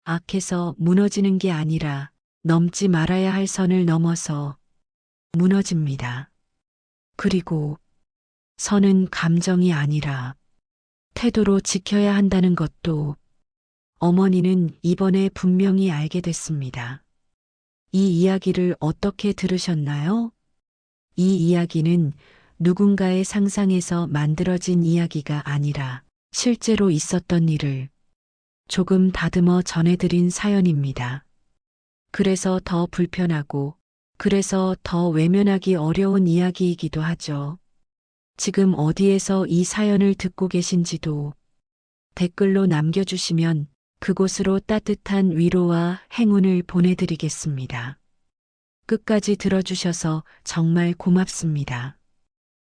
악해서 무너지는 게 아니라 넘지 말아야 할 선을 넘어서 무너집니다. 그리고 선은 감정이 아니라 태도로 지켜야 한다는 것도 어머니는 이번에 분명히 알게 됐습니다. 이 이야기를 어떻게 들으셨나요? 이 이야기는 누군가의 상상에서 만들어진 이야기가 아니라 실제로 있었던 일을 조금 다듬어 전해드린 사연입니다. 그래서 더 불편하고 그래서 더 외면하기 어려운 이야기이기도 하죠. 지금 어디에서 이 사연을 듣고 계신지도 댓글로 남겨주시면 그곳으로 따뜻한 위로와 행운을 보내드리겠습니다. 끝까지 들어주셔서 정말 고맙습니다.